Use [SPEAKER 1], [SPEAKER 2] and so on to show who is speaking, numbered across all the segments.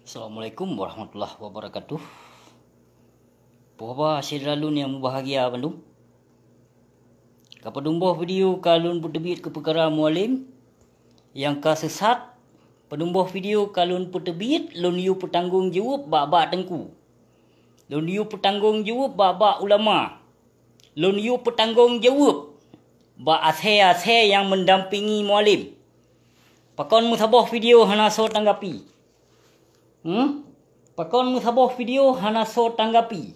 [SPEAKER 1] Assalamualaikum warahmatullahi wabarakatuh. Puhaba syedalun yang berbahagia bandung. Kapadumboh video kalun putebit ke perkara mualim yang kasesat. Padumboh video kalun putebit lun yu petanggung jawab bak-bak tengku. Lun yu petanggung jawab bak-bak ulama. Lun yu petanggung jawab bak ashe-ashe yang mendampingi mualim. Pakon musabah video hana so tanggapi. Pakon musabah video hana so tanggapi.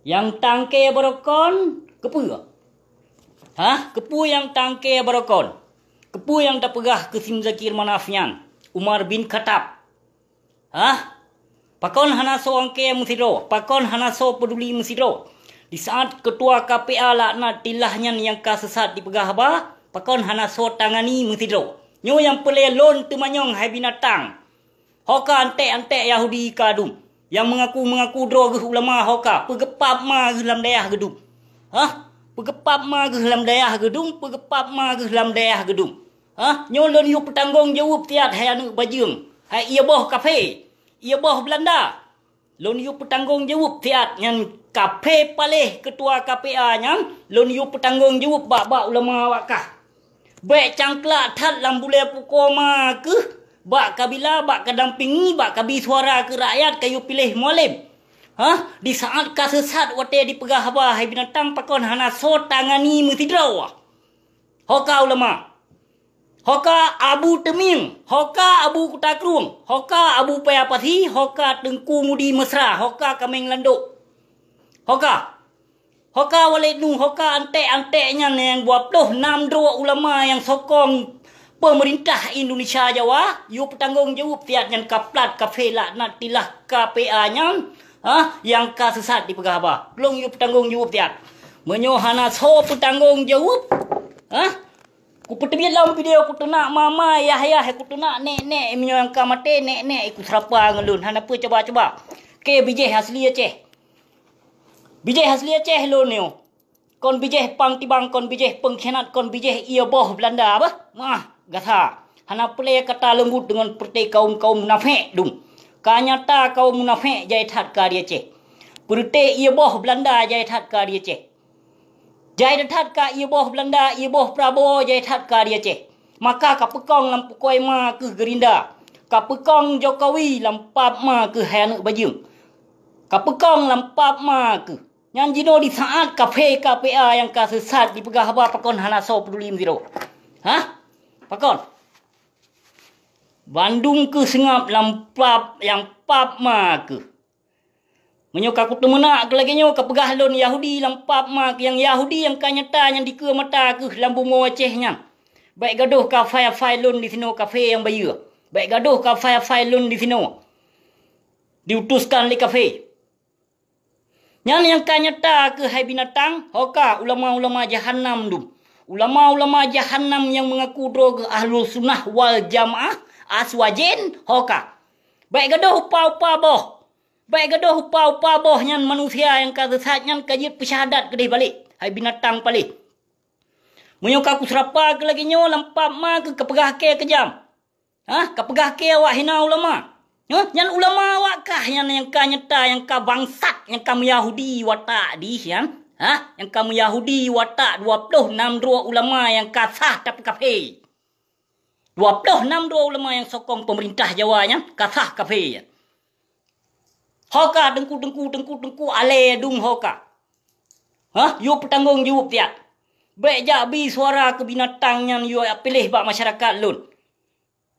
[SPEAKER 1] Yang tangke berokon kepu. Kepu yang tangke berokon. Kepu yang tak pegah ke Sim Zakir Manafian. Umar bin Khattab. Pakon hana so angke musiro. Pakon hana so peduli musiro. Di saat ketua KPA laknat tilahnya yang kasesat dipegah apa? Pakon hana so tangani musiro. Nyo yang pelelon temanyong hai binatang. Hoka antek-antek Yahudi kadum. Yang mengaku dro ke ulama hoka. Pegepap ma ke dalam daerah gedung. Pegepap ma ke dalam daerah gedung. Pegepap ma ke dalam daerah gedung. Nyolon yu petanggung jawab tiat hai anu bajung. Hai ia boh kafe. Ia boh Belanda. Lon yu petanggung jawab tiat yang kafe palih ketua KPA yang. Lon yu petanggung jawab bak-bak ulama wakah. Baik cangklak tat lambule pukoma ke. Bak kabila, bak kedampingi, bak kabi suara ke rakyat kayu pilih mualim. Di saat kasesat wate dipegah apa hai binatang pakon hana so tangani mutidraw. Hoka ulama. Hoka Abu Teming, Hoka Abu Kutakrung, Hoka Abu Payapati, Hoka Tengku Mudi Mesra, Hoka Kameng Landuk. Hoka Walid Nung, Hoka antek-anteknya yang buat loh 6 ulama yang sokong pemerintah Indonesia Jawa, yu petanggung jawab tiat yang kaplat kafe laknat tilah KPA nya, yang kasesat dipegah apa? Belum yu petanggung jawab tiat. Menyohana so petanggung jawab. Ku petebit dalam video ku tunak mama ayah ku tunak nek menyo yang kamate nek ikut serapa ngelun. Hana apa coba. Ke bijih asli Aceh. Bijih asli Aceh lo neo. Kon bijih pang tibang, kon bijih pengkhianat, kon bijih ia boh Belanda apa? Gata. Hana pelai kata lembut dengan perti kaum-kaum munafik dum. Kanyata kaum munafik jai that ka dia Aceh. Perti ia boh Belanda jai that ka dia Aceh. Jai that ka ia boh Belanda, ia boh Prabowo jai that ka dia Aceh. Maka kapekong lam pukoi ma ke Gerinda. Kapekong Jokowi lampap ma ke Hanak Bajung. Kapekong lampap ma ke yang jino di saat kafe KPA yang kasesat dipegah apa pakon hana so peduli zero. Pakon. Bandung ke sengap lampap yang pap ma ke. Menyoka ku temenak ke lagi nyo kapegah lon Yahudi lampap ma ke yang Yahudi yang kanyata yang dike mata ke lambu mo Aceh nya. Baik gaduh ka fai lon di sino kafe yang bayu. Baik gaduh ka fai lon di sino. Diutuskan di kafe. Yang kanyata ke hai binatang, hoka ulama-ulama jahannam dum. Ulama-ulama jahannam yang mengaku drog ahlul sunnah wal jamaah aswajin hoka. Baik gaduh upa-upa boh. Baik gaduh upa-upa boh yang manusia yang kasesat yang kajit pesyahadat kedih balik. Hai binatang balik. Menyoka ku serapa ke lagi nyo lampap ma ke kepegah ke kejam. Kepegah ke awak hina ulama. Yang ulama awak kah yang kanyata yang ka bangsat yang kamu Yahudi watak di yang kamu Yahudi watak 26 ulama yang kasah tapi kafe. 26 ulama yang sokong pemerintah Jawa yang kasah kafe. Hoka dengku ale dung hoka. Yu petanggung jawab tiat. Baik jabi suara ke binatang yang yu pilih bak masyarakat lun.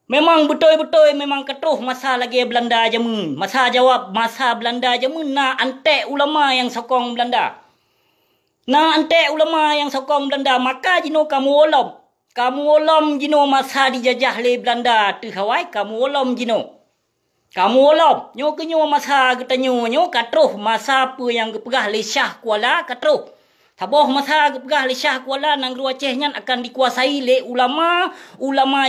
[SPEAKER 1] Memang betul-betul memang ketuh masa lagi Belanda jamun. Masa jawab masa Belanda jamun na antek ulama yang sokong Belanda. Na antek ulama yang sokong Belanda. Maka jino kamu olom. Kamu olom jino masa dijajah le Belanda. Tu hawai kamu olom jino. Kamu olom. Nyo kenyo masa getanyo nyo katruh masa apa yang gepegah le Shah Kuala katruh. Taboh masa gepegah le Shah Kuala nang Ru Aceh nyan akan dikuasai le ulama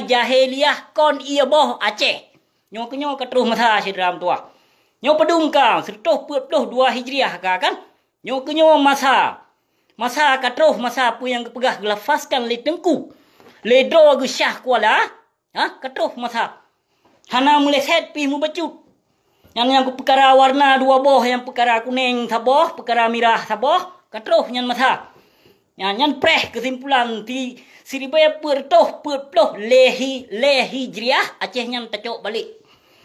[SPEAKER 1] jahiliyah kon ia boh Aceh. Nyo kenyo katruh masa sidram tua. Nyo pedung ka 122 Hijriah ka kan? Nyo kenyo masa katruh masa apa yang gepegah gelafaskan le Tengku. Le dro ge Shah Kuala, katruh masa. Hana mulai set pi mu bacut. Yang perkara warna dua boh, yang perkara kuning saboh, perkara merah saboh, katruh yang masa. Yang preh kesimpulan ti siribaya pertoh lehi jriah Aceh yang tacok balik.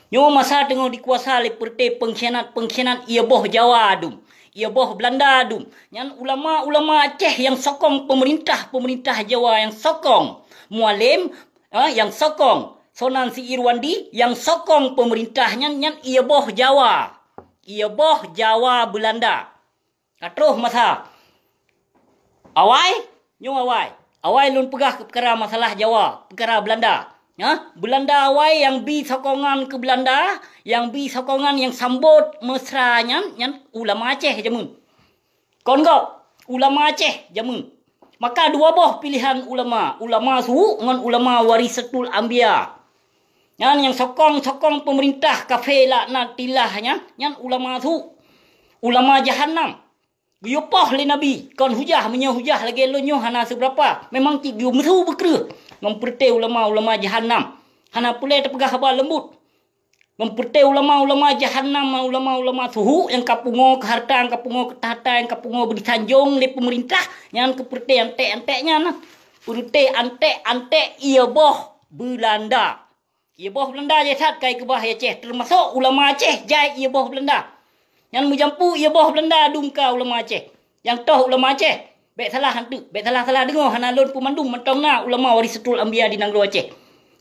[SPEAKER 1] Nyo masa tengok dikuasa oleh perte pengkhianat ia boh Jawa dum. Ia boh Belanda dum. Yang ulama Aceh yang sokong pemerintah Jawa yang sokong. Mualim yang sokong. Sonan si Irwandi yang sokong pemerintahnya yang ia boh Jawa. Ia boh Jawa Belanda. Katruh masa. Awai, nyo awai. Awai lun pegah ke perkara masalah Jawa, perkara Belanda. Belanda awai yang bi sokongan ke Belanda, yang bi sokongan yang sambut mesranya yang ulama Aceh jamun. Kongkop ulama Aceh jamun. Maka dua boh pilihan ulama suhu dengan ulama warisatul anbiya. Yang sokong pemerintah kafir laknat tilahnya yang ulama suhu. Ulama jahannam. Guyupoh le Nabi. Kon hujah menyahujah lagi lonyo hana seberapa. Memang tiga mesu berkera. Mempertai ulama jahannam. Hana pulai terpegah khabar lembut. Mempertai ulama jahannam, ulama suhu yang kapungo ke harta, yang kapungo ke tahta, yang kapungo berdisanjung le pemerintah. Yang kepertai antek-anteknya nah. Pertai antek ia boh Belanda. Ia boh Belanda jasad kai ke bah Aceh. Termasuk ulama Aceh jai ia boh Belanda. Yang menjampu ia boh Belanda dumka ulama Aceh. Yang toh ulama Aceh. Baik salah hantu. Baik salah dengar. Hana lon pemandung mentongna ulama warisatul anbiya di Nanggro Aceh.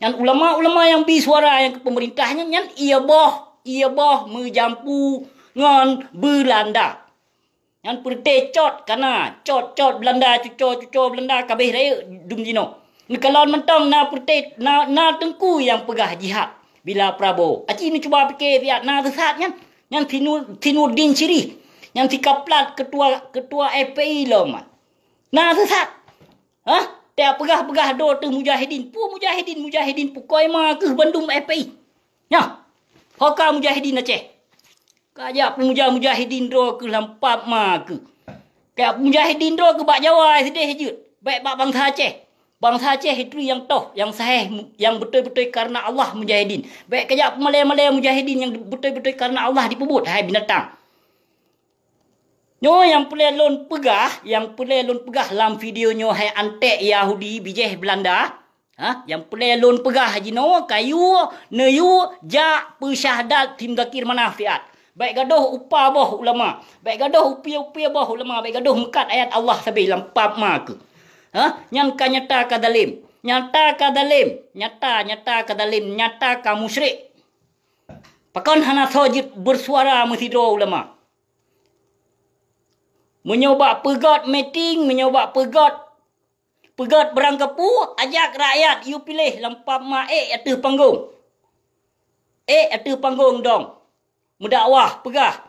[SPEAKER 1] Yang ulama yang bi suara yang ke pemerintahnya. Yang ia boh menjampu dengan Belanda. Yang perte cot kana. Cot Belanda. Cucur Belanda. Kabeh raya dum jino. Kalau mentong na perte na tengku yang pegah jihad. Bila Prabowo. Aci ni cuba fikir biar na sesatnya. Yang Tinurdin Syirih. Yang Tikaplat ketua FPI lah man. Nah sesat. Tiap pegah do tu mujahidin. Mujahidin pukoi ma ke Bandung FPI. Ya. Hoka mujahidin Aceh. Kajak mujahidin do ke lampap ma ke. Kayak mujahidin do ke bak Jawa sedih je. Baik bak bangsa Aceh. Bangsa Aceh itu yang toh, yang sahih, yang betul-betul karena Allah mujahidin. Baik kejap Malaya mujahidin yang betul-betul karena Allah dipebut. Hai binatang. Nyo yang pelai lon pegah dalam video nyo hai antek Yahudi bijeh Belanda. Yang pelai lon pegah jino kayu neyu ja persyahadat tim dakir manafiat. Baik gaduh upah boh ulama. Baik gaduh upia boh ulama. Baik gaduh mekat ayat Allah sabi lampap ma ke. Yang nyata ka dalim. Nyata ka musyrik. Pakon hana sojib bersuara mesido ulama. Menyoba pegot meeting, pegot berangkapu, ajak rakyat you pilih lampap ma atas panggung. Atas panggung dong. Mendakwah pegah.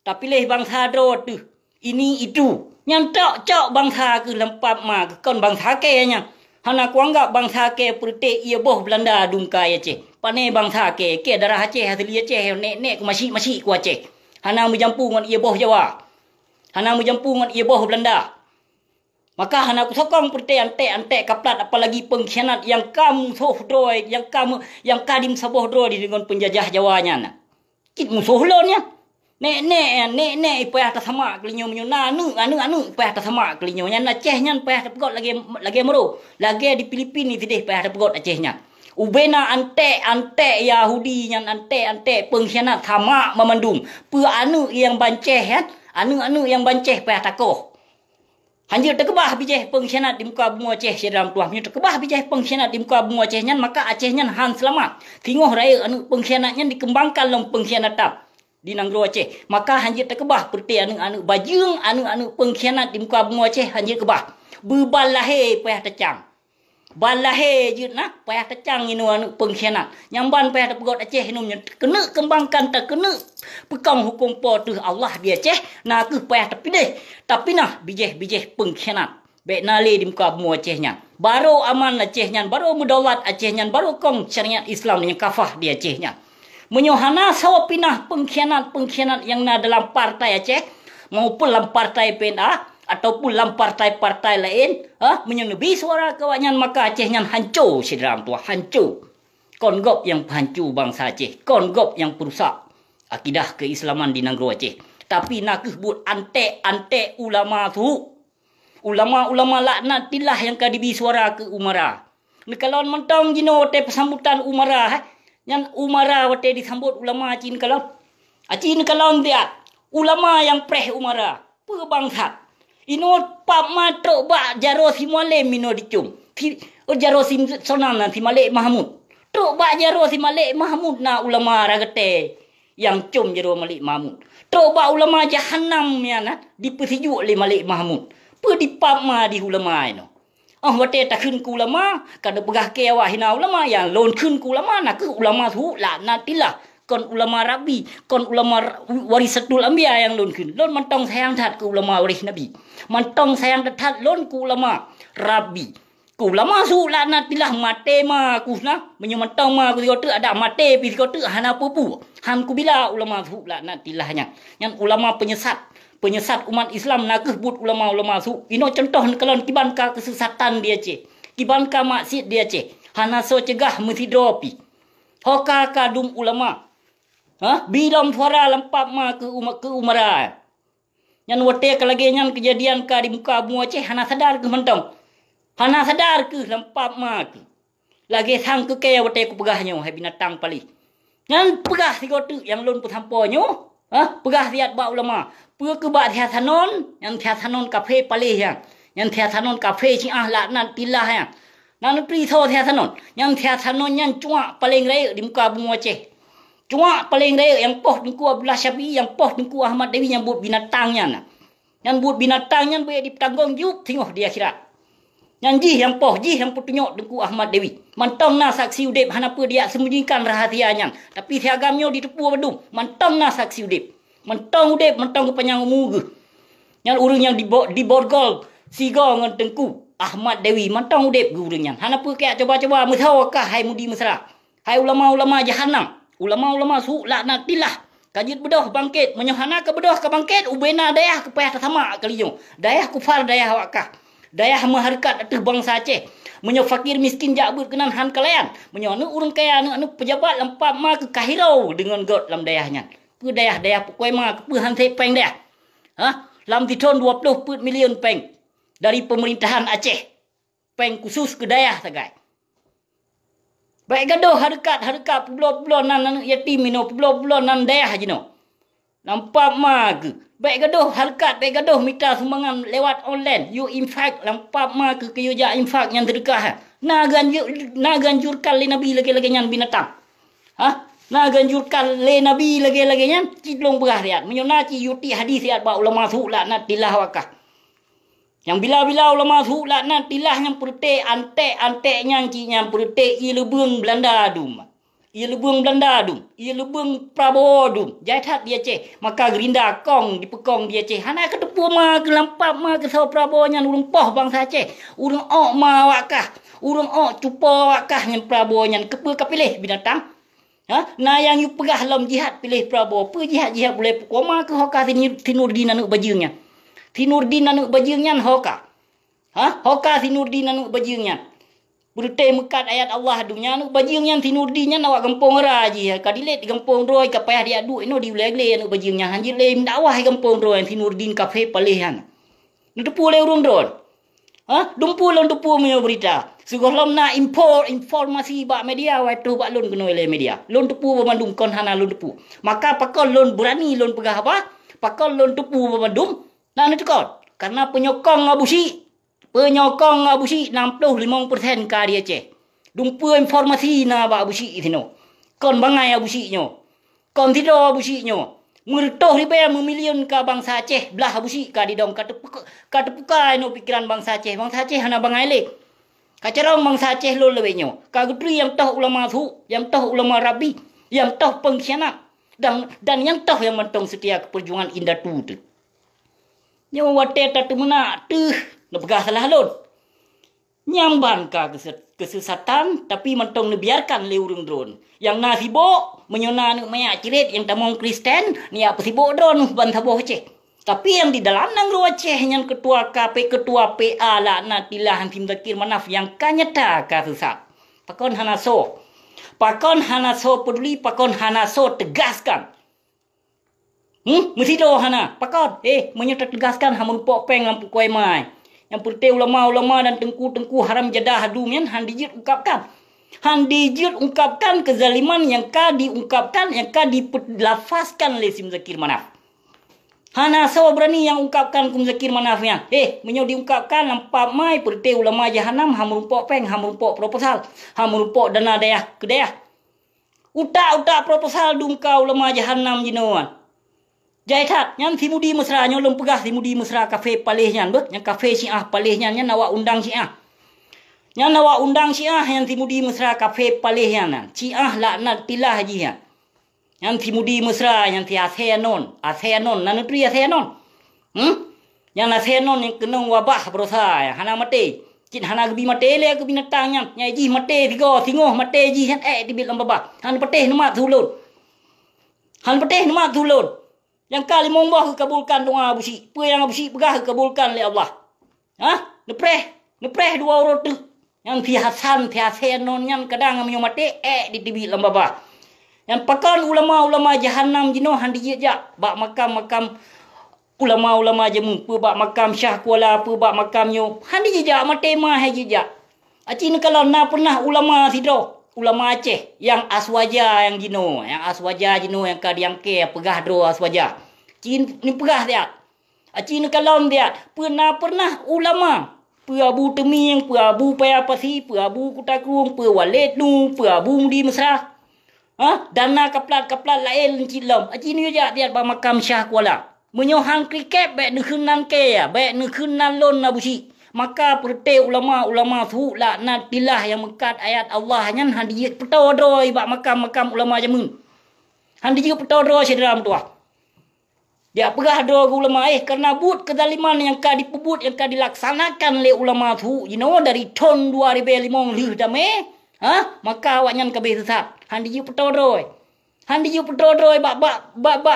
[SPEAKER 1] Tak pilih bangsa do tu. Ini itu. Yang cok bangsa ke lampap ma ke kon bangsa ke nya. Hana ku anggap bangsa ke perte ia boh Belanda dungka Aceh. Pane bangsa ke darah Aceh asli Aceh nek ku masih ku Aceh. Hana menjampu dengan ia boh Jawa. Hana menjampu dengan ia boh Belanda. Maka hana ku sokong perte antek kaplat apalagi pengkhianat yang kamu sohdoi yang kadim sabohdoi dengan penjajah Jawanya na. Kit musuh lonnya. Nek ipah atas sama kelinyo menyo anu ipah atas sama kelinyo nya Aceh nya ipah pegot lagi mero lagi di Filipina ni tidih ipah pegot Aceh nya ubena antek Yahudi nya antek pengkhianat sama memandung pe anu yang banceh kan anu yang banceh ipah takoh hanjir terkebah bijeh pengkhianat di muka bumi Aceh sedang tuah menyo terkebah bijeh pengkhianat di muka bumi Aceh nya maka Aceh nya han selamat tingoh raya anu pengkhianatnya dikembangkan dalam pengkhianatan di Nanggro Aceh. Maka hanjir terkebah perti anu bajung anu pengkhianat di muka bumi Aceh hanjir kebah. Berbalahe payah tecang. Balahe je nah payah tecang anu pengkhianat. Nyamban payah terpegot Aceh inumnya kena kembangkan tak kena pekang hukum po tu Allah di Aceh nak ke payah terpilih. Tapi nah bijeh pengkhianat. Baik nali di muka bumi Aceh nya. Baru aman Aceh nya, baru mudawat Aceh nya, baru kong syariat Islam yang kafah di Aceh nya. Menyohana sawa pinah pengkhianat yang na dalam partai Aceh maupun dalam partai PNA ataupun dalam partai-partai lain menyenebi suara kawanyan maka Aceh yang hancur sedram tua hancur. Kongop yang hancur bangsa Aceh, kongop yang perusak. akidah keislaman di Negeri Aceh. Tapi nak sebut antek ulama tu. Ulama-ulama laknatillah yang kadibi suara ke umara. Kalau mentong jino te pesambutan umara, yang umara wate disambut ulama Aceh kalau. Aceh kalau dia ulama yang preh umara, perbangsa. Ino pap matrok ba jaro si Mualim ino dicum. Jaro si sonan si Malik Mahmud. Truk ba jaro si Malik Mahmud na ulama ragate yang cum jaro Malik Mahmud. Truk ba ulama Jahannam ya na dipersejuk oleh Malik Mahmud. Pe dipap ma di ulama ino. Wate tak kun ku ulama kada pegah ke awak hina ulama yang lon kun ku ulama nak ulama tu laknatillah. Kon ulama Rabi, kon ulama warisatul anbiya yang lon kun. Lon mantong sayang tat ke ulama waris Nabi. Mantong sayang tat lon ku ulama Rabi. Ku ulama su laknatillah mate ma ku na menyemantong ma ku tu ada mate pi tu hana pupu. Han ku bila ulama su laknatillahnya. Yang ulama penyesat umat Islam nak sebut ulama-ulama su. Ino contoh kalau kiban ka kesesatan dia ce. Kiban ka maksiat dia ce. Hana so cegah mesti dropi. Hoka kadum ulama. Bilam suara lempap ma ke umara. Yang wate kalagi yang kejadian ka di muka bumi Aceh hana sadar ke mentong. Hana sadar ke lempap ma ke. Lagi sang ke kaya wate ku pegahnya hai binatang pali. Yang pegah si gotu yang lon putamponyo. Pegah lihat ba ulama. Pe ke ba thiasanon, yang thiasanon kafe pali yang. Yang thiasanon kafe si laknat tilah yang. Nan pri tho thiasanon. Yang thiasanon yang cuak paling raya di muka bumi Aceh. Cuma paling raya yang poh dengku Abdullah Syafi'i, yang poh dengku Ahmad Dewi yang buat binatangnya. Yang buat binatangnya boleh ditanggung jawab tengok di akhirat. Yang yang putunyok dengku Ahmad Dewi. Mantong na saksi udip hanapa dia sembunyikan rahasianya. Tapi siagamnya ditepu badung. Mantong na saksi udip. Mantong udip, mantong kepanjang umur. Yang urang yang di borgol siga dengan dengku Ahmad Dewi. Mantong udip urangnya. Hanapa kaya coba-coba mesawakah hai mudi mesra. Hai ulama-ulama Jahannam. Ulama-ulama su laknatillah. Kajit bedoh bangkit. Menyohana ke bedoh ke bangkit. Ubena dayah ke payah sama kaliyo. Dayah kufar dayah wakah. Dayah maharkat atas bangsa Aceh. Menyo fakir miskin jakbut kenan han kalian. Menyo urang kaya anu pejabat lempap ma ke kahirau dengan god lam dayahnya. Pe dayah pokoi ma ke han peng dayah. Lam titon 20 million peng dari pemerintahan Aceh. Peng khusus ke dayah sagai. Baik gaduh harkat pulau-pulau nan yatim ino pulau-pulau nan dayah jino. Nampak mag. Baik gaduh harkat, baik gaduh minta sumbangan lewat online. You infak lampak mag ke you ja infak yang sedekah. Na ganjurkan le nabi lagi-lagi yang binatang. Na ganjurkan le nabi lagi-lagi yang cidlong berah riat. Menyonaci yuti hadis riat ba ulama su laknatillah wakah. Yang bila-bila ulama su laknatillah yang perute antek yang perute ia lebung Belanda dum. Ia lebung Belanda dum. Ia lebung Prabowo dum. Jaitat dia ce. Maka gerinda kong dipekong dia ce. Hana ketepu ma ke lampap ma ke saw Prabowo yang urang poh bangsa Aceh. Urang ok ma wakah. Urang ok cupa wakah yang Prabowo yang kepe kapilih binatang. Nah yang you pegah lam jihad pilih Prabowo. Pe jihad boleh pukul ma ke hoka Tinurdin anu bajingnya. Tinurdin anu bajingnya hoka. Hoka Tinurdin anu bajingnya. Berite mekat ayat Allah dunya anu bajingnya Tinurdinnya awak gempong raji. Kadilet gempong roi kapayah dia adu ino di uleg-leg anu bajingnya. Hanjir le dakwah gempong roi Tinurdin kafe palihan. Ndepu le urung dron. Dumpu menyo berita. Sugah lom na informasi bak media waktu bak lon kena le media. Lon tepu Bandung kon hana lon tepu. Maka pakon lon berani lon pegah apa? Pakon lon tepu Bandung. Nah itu kon. Karena penyokong abusi 65% ka dia Aceh. Dumpu informasi na ba abusi itino. Kon bangai abusinyo. Kon tido abusinyo. Murtoh ribe memilion ka bangsa Aceh belah abusi ka di dong katepuka ino pikiran bangsa Aceh. Bangsa Aceh hana bangai le. Kacarong bangsa Aceh lo lebenyo. Ka gutri yang toh ulama su, yang toh ulama Rabi, yang toh pengkhianat dan yang toh yang mentong setia ke perjuangan indah tu. Nyo wate tatu mena nepegah salah lon. Nyamban ka kesesatan tapi mentong nebiarkan le urang drone. Yang na sibuk menyona nu maya cirit yang tamong Kristen ni apa sibuk drone ban saboh Aceh. Tapi yang di dalam Negeri Aceh yang ketua KP, ketua PA laknatillah Hantim Zakir Manaf yang kanyata kasusat. Pakon hanaso peduli, pakon hanaso tegaskan. Mesti doh hana. Pakot. Menyerta tegaskan hamun pok peng lampu kuai mai. Yang perti ulama-ulama dan tengku-tengku haram jadah hadumian han dijit ungkapkan. Han dijit ungkapkan kezaliman yang ka diungkapkan, yang ka dilafazkan oleh Sim Zakir Manaf. Hana sawa berani yang ungkapkan Kum Zakir Manafnya. Menyo diungkapkan lampak mai perti ulama jahanam hamun pok peng, hamun pok proposal, hamun pok dana dayah kedayah. Utak-utak proposal dungka ulama jahanam jinoan. Jaitat, yang simudi mesra nyolong pegah simudi mesra kafe palihnya, yang kafe Syiah palihnya, yang nawa undang Syiah. Yang nawa undang Syiah yang simudi mesra kafe palihnya, Syiah laknat tilah hajian. Yang simudi mesra yang ti ASEANon, nanutri ASEANon. Yang ASEANon yang kena wabah berusaha, hana mati. Cik hana gebi mati le ke binatangnya, yang ji mati tiga singoh mati ji han dibit lambaba. Han petih nama tulun. Han petih nama tulun. Yang kali mombah kabulkan doa busi. Apa yang busi pegah kabulkan oleh Allah. Nepreh dua orang tu. Yang ti Hasan, ti ASEANon yang kadang menyo mati di TV lambaba. Yang pakan ulama-ulama jahanam jino han dijak bak makam-makam ulama-ulama jemu, bak makam Syah Kuala, bak makam nyo. Han dijak mati mah hai jejak. Acin kalau na pernah ulama sidro. Ulama Aceh yang aswaja yang jino, yang ka diangke pegah dro aswaja. Cin ni pegah dia. Cin kalom dia pernah ulama pu Abu Teming, pu Abu Payapasi, pu Abu Kutakung, pu Walid Nu, pu Abu Mudi Mesra. Dana kaplat lain cilom. Cin ni ja dia ba makam Syah Kuala. Menyohang kriket baik nekhunan ke ya, baik nekhunan lon nabusi. Maka perti ulama tu laknat tilah yang mekat ayat Allah nyan han dijit petodroi bak makam ulama jamun. Han dijit petodroi sedram tu. Dia pegah dro ulama kerana but kezaliman yang ka dipebut yang ka dilaksanakan oleh ulama tu dari tahun 2005 lih dame. Maka awak nyan kabeh sesat. Han dijit petodroi. Han dijit petodroi bak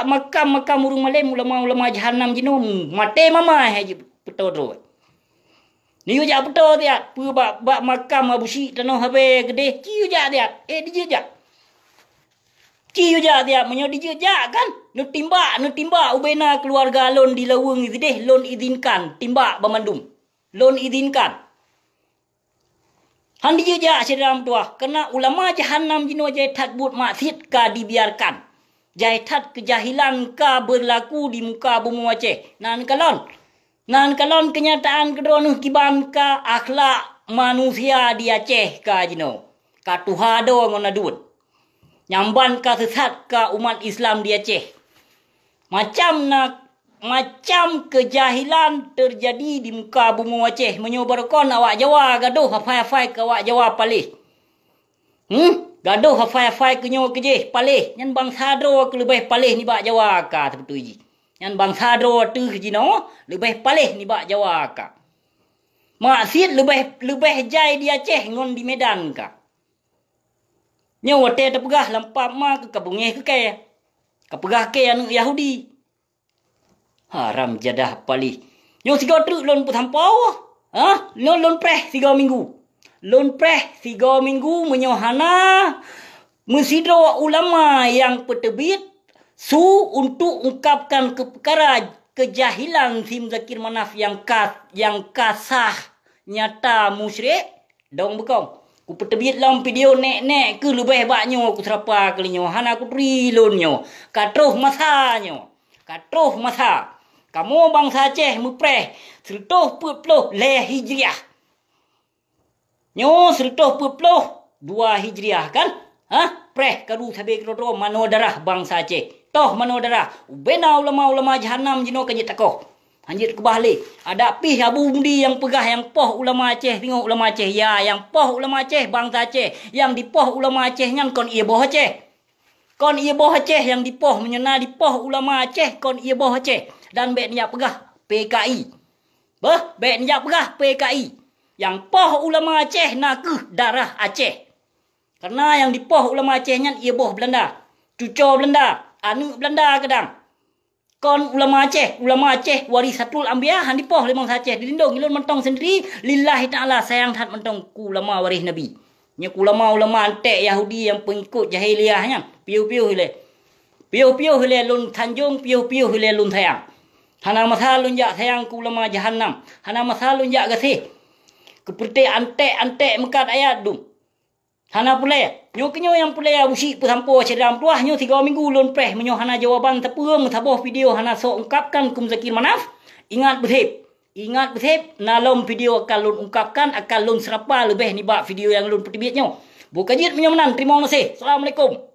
[SPEAKER 1] makam urung malem ulama jahanam jino mate mama haji petodroi. Ni ujak betul dia. Pu bak makam Abu Syik tanah habe gede. Ki ujak dia. Dijejak. Ki ujak dia. Menyo dijejak kan. Nu timbak ubena keluarga lon di lawung gede. Lon izinkan. Timbak Bamandum. Lon izinkan. Han dijejak sedang tuah. Kena ulama jahanam jino jaitat but maksiat ka dibiarkan. Jaitat kejahilan ka berlaku di muka bumi Aceh. Nan kalon kenyataan kedua kiban ka akhlak manusia di Aceh ka jino. Ka tuhado ngonadun. Nyamban ka sesat ka umat Islam di Aceh. Macam kejahilan terjadi di muka bumi Aceh. Menyobarkan awak Jawa gaduh hafai-hafai ke awak Jawa palih. Gaduh hafai-hafai ke nyo kejeh palih. Yang bangsa dro ke lebih palih ni bak Jawa ka seperti ji. Yang bangsa dro tu jino lebih palih ni bak Jawa ka. Maksiat lebih jai di Aceh ngon di Medan ka. Nyo wate terpegah lampap ma ke kabungeh ke kaya. Kapegah ke anu Yahudi. Haram jadah palih. Nyo siga truk lon putampau. Lon preh 3 minggu. Lon preh 3 minggu menyohana mesidro ulama yang petebit untuk ungkapkan perkara kejahilan Sim Zakir Manaf yang kasah nyata musyrik dong bekong. Ku petebit dalam video nek ke lebih baknyo ku serapa kelinyo hana ku trilonyo katruh masanya. Kamu bangsa Aceh mupreh 140 le hijriah. Nyo 140 2 hijriah kan? Preh kadu sabe krodro mano darah bangsa Aceh. Toh mano darah. Ubena ulama-ulama jahanam jino kajit takoh. Anjir ke bahli. Ada pih Abu Mudi yang pegah yang poh ulama Aceh. Tengok ulama Aceh. Ya, yang poh ulama Aceh bangsa Aceh. Yang dipoh ulama Aceh nyan kon ia boh Aceh. Kon ia boh Aceh yang dipoh menyena dipoh ulama Aceh kon ia boh Aceh. Dan bek niat pegah PKI. Bek niat pegah PKI. Yang poh ulama Aceh nak ke darah Aceh. Karena yang dipoh ulama Aceh nyan ia boh Belanda. Cucur Belanda. Anu Belanda kadang. Kon ulama Aceh warisatul anbiya han dipoh lemong Aceh dilindung ilun mentong sendiri lillahi taala sayang hat mentong ku ulama waris nabi. Nya ulama antek Yahudi yang pengikut jahiliyahnya piu-piu le. Piuh-piuh le lun Tanjung, piuh-piuh le lun Thayang. Hana masa lun jak Thayang ku ulama jahannam. Hana masa lun jak gasih. Keperti ante mekat ayat dum. Hana pulai. Nyo kenyo yang pulai busi pesampo cedam tuah nyo 3 minggu lun preh menyo hana jawaban tepuang taboh video hana sok ungkapkan kum Zakir Manaf. Ingat betul. Nalom video akan lun ungkapkan akan lun serapa lebih ni bak video yang lun pertibitnyo. Bukan jit menyo menan. Terima kasih. Assalamualaikum.